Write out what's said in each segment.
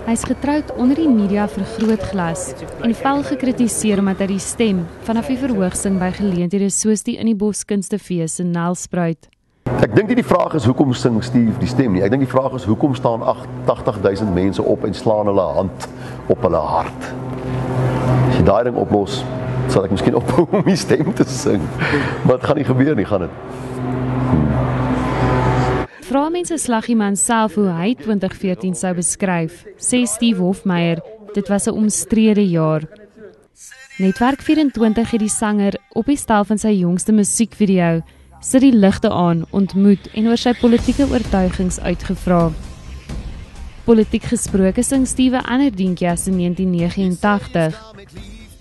Hy is getroud onder die media vergrootglas en fel gekritiseer omdat hy die stem vanaf die verhoog sing by geleenthede soos die in die Boskunstefees in Nelspruit. Ek dink nie die vraag is hoekom sing Steve die stem nie. Ek dink die vraag is hoekom staan 80.000 mense op en slaan hulle hand op hulle hart. As jy daai ding oplos, sal ek miskien ophou om die stem te sing. Maar dit gaan nie gebeur nie, gaan dit. Vra mense Slagieman self hoe hy 2014 sou beskryf, sê Steve Hofmeyer, dit was 'n omstrede jaar. Netwerk 24 het die sanger op die stel van sy jongste musiekvideo sit die ligte aan, ontmoet en oor sy politieke oortuigings uitgevra. Politiek gesproke sing Steve 'n ander deuntjie as in 1989.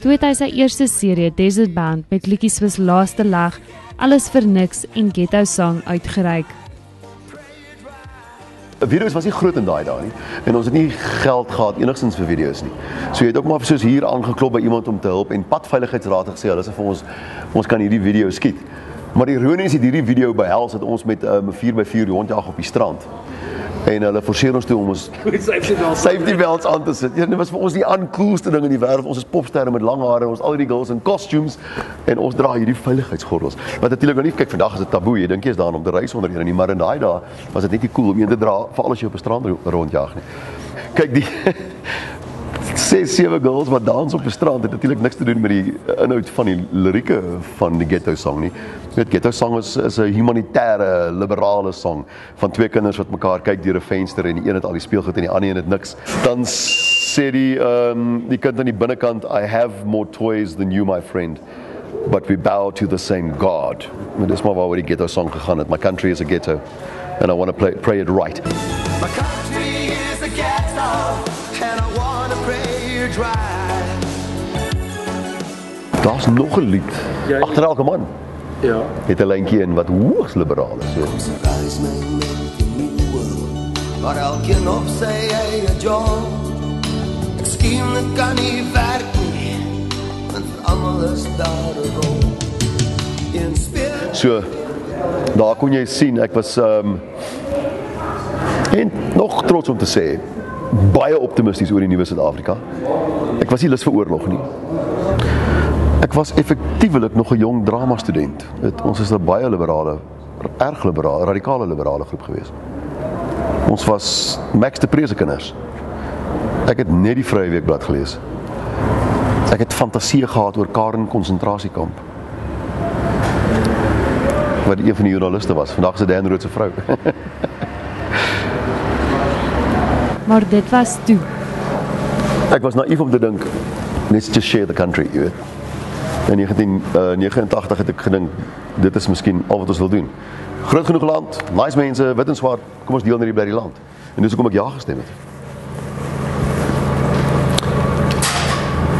Toe het hy sy eerste serie Desert Band met liedjies soos Laaste Lag, Alles vir Niks en Ghetto Song uitgereik. Video's was nie groot in daai dae nie en ons het nie geld gehad enigstens vir video's nie. So jy het ook maar soos hier aangeklop by iemand om te help en padveiligheidsraad het gesê hulle sê vir ons kan hierdie video skiet. Maar die ironie is dat hierdie video behels dat ons met 'n 4x4 rondjag op die strand. En hulle forceer ons toe om ons safety belts aan te sit. Ja, dit was vir ons die uncoolste ding in die wêreld. Ons is popsterre met lang hare, ons al die girls in costumes en ons dra hierdie veiligheidsgordels. Wat natuurlik nou nie, kyk vandag is dit taboe. Jy dink jy is daar om te reis onder een nie, maar in daai dae was dit net nie cool om een te dra veral as jy op 'n strand rondjag nie. Kyk die 6-7 girls wat dans op 'n strand het natuurlik niks te doen met die inhoud van die lirieke van die Ghetto Song nie. Jy weet, Ghetto Song is 'n humanitêre, liberale song van twee kinders wat mekaar kyk deur 'n venster en die een het al die speelgoed en die ander een het niks. Dan sê die kind aan die binnekant, I have more toys than you, my friend, but we bow to the same God. En dis maar waaroor die Ghetto Song gegaan het. My country is a ghetto and I want to pray it right. My country is a ghetto and I want to pray it right. Daar's nog 'n lied. Agter elke man. Ja. Het 'n lyntjie in wat hoogs liberaal is. Ons reis my met die nuwe, maar elkeen op sy eie job. Ek skiem dit kan nie werk nie, en vir almal is daar 'n rol. In speel. So, daar kon jy sien, ek was en nog trots om te sê, baie optimisties oor die nuwe Suid-Afrika. Ek was nie lus vir oorlog nie. Ek was effektiewelik nog 'n jong drama student. Ons is 'n baie liberale, erg liberale, radikale liberale groep gewees. Ons was Max de Pre se kinders. Ek het net die Vrye Weekblad gelees. Ek het fantasie gehad oor Karen konsentrasiekamp. Wat een van die joernaliste was. Vandag is dit Dan Rood se vrou. Maar dit was toe. Ek was naïef om te dink, let's just share the country, jy weet. In 1989 het ek gedink, dit is miskien al wat ons wil doen. Groot genoeg land, nice mense, wit en swart, kom ons deel net by die land. En dis hoekom ek ja gestem het.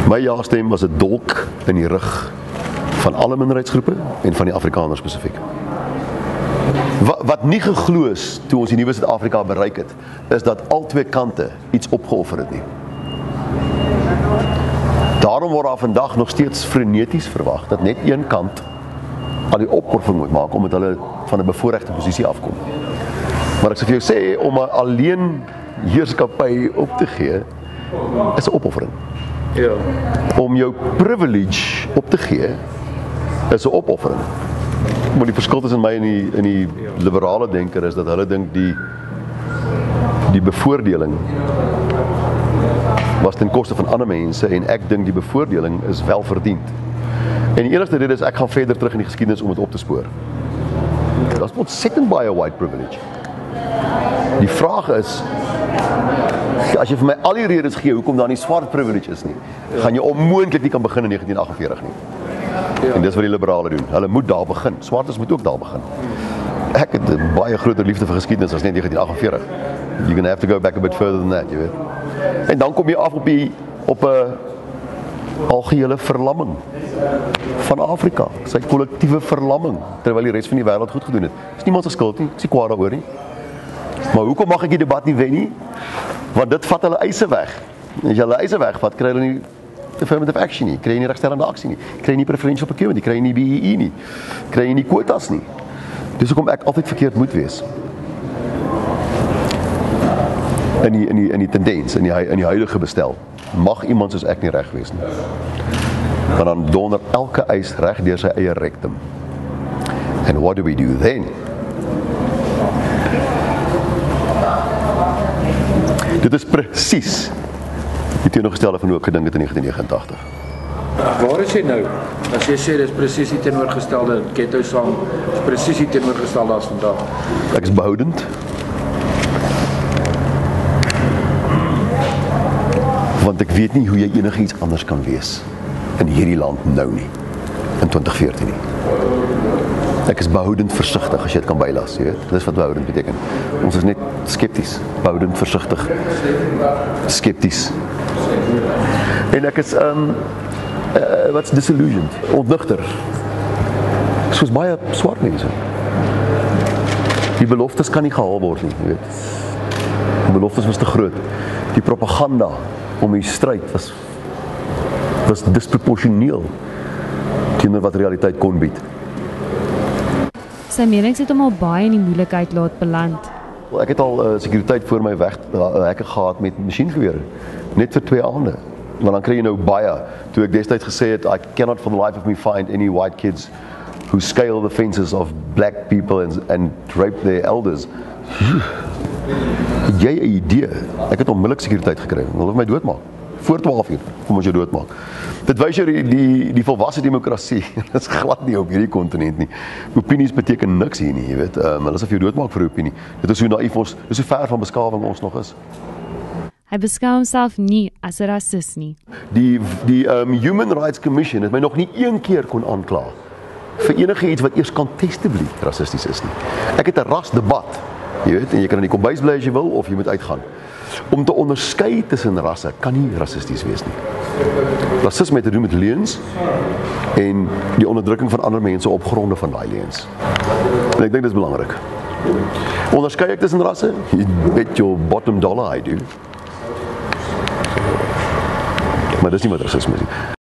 My ja stem was 'n dolk in die rug van alle minderheidsgroepe en van die Afrikaners spesifiek. Wat nie geglo is toe ons die nuwe Suid-Afrika bereik het, is dat al twee kante iets opgeoffer het nie. Daarom word daar vandag nog steeds freneties verwag dat net een kant al die opoffering moet maak omdat hulle van 'n bevoorregte posisie afkom. Maar ek sê vir jou sê om 'n alleen heerskappy op te gee is 'n opoffering. Ja. Om jou privilege op te gee is 'n opoffering. Maar die verskil tussen my en die liberale denker is dat hulle dink die bevoordeling was ten koste van ander mense en ek dink die bevoordeling is wel verdiend. En die enigste rede is ek gaan verder terug in die geskiedenis om dit op te spoor. Daar's ontsettend baie white privilege. Die vraag is, as jy vir my al die redes gee hoekom daar nie swart privilege is nie, gaan jy onmoontlik nie kan begin in 1948 nie. Ja. En dis wat die liberale doen. Hulle moet daar begin. Swartes moet ook daar begin. Ek het 'n baie groter liefde vir geskiedenis as net 1948. You're going to have to go back a bit further than that, jy weet. En dan kom jy af op 'n algehele verlamming van Afrika. Sy kollektiewe verlamming, terwyl die res van die wêreld goed gedoen het. Dis niemand se skuld nie. Ek is nie kwaad daaroor nie. Maar hoekom mag ek die debat nie wen nie? Want dit vat hulle eise weg. En as jy hulle eise wegvat, kry hulle nie affirmative action nie, kry jy nie regstellende aksie nie, kry jy nie preferential procurement nie, kry jy nie BEE nie, kry jy nie quotas nie. Dis hoekom ek altyd verkeerd moet wees. in die tendens, in die huidige bestel, mag iemand soos ek nie reg wees nie. Maar dan donder elke eis reg deur sy eie rectum. And what do we do then? Dit is presies die teenoorgestelde van hoe ek gedink het in 1989. Waar is jy nou? As jy sê dis presies die teenoorgestelde ghetto song, is presies die teenoorgestelde as vandag. Ek is behoudend. Want ek weet nie hoe jy enigiets anders kan wees in hierdie land nou nie, in 2014 nie. Ek is behoudend versigtig as jy dit kan bylas, jy weet. Dis wat behoudend beteken. Ons is net skepties, behoudend versigtig, skepties. En ek is wat's disillusioned, ontnigter. Soos baie swart mense. Die beloftes kan nie gehaal word nie, jy weet. Die beloftes was te groot. Die propaganda om die stryd was disproporsioneel teenoor wat realiteit kon bied. Sy menings het hom al baie in die moeilikheid laat beland. Wel, ek het al sekuriteit voor my weg hekke gehad met masjiengewere, net vir 2 aande. Want dan kry jy nou baie, toe ek destyds gesê het, I cannot for the life of me find any white kids who scale the fences of black people and rape their elders. Het jy 'n idee? Ek het onmiddellik sekuriteit gekry. Hulle wil my doodmaak. Voor 12 uur kom ons jou doodmaak. Dit wys jou die volwasse demokrasie. Dit is glad nie op hierdie kontinent nie. Opinies beteken niks hier nie, jy weet. Hulle is of jou doodmaak vir 'n opinie. Dit is hoe naïef ons, dis hoe ver van beskawing ons nog is. Hy beskou homself nie as 'n rasis nie. Die Human Rights Commission het my nog nie een keer kon aankla vir enige iets wat eers contestably rassisties is nie. Ek het 'n rasdebat, jy weet, en jy kan in die kombuis bly as jy wil of jy moet uitgaan. Om te onderskei tussen rasse kan nie rassisties wees nie. Rasisme het te doen met leuns en die onderdrukking van ander mense op gronde van daai leuns. En ek dink dit is belangrik. Onderskei ek tussen rasse? You bet your bottom dollar I do. Maar dis nie wat rasisme is nie.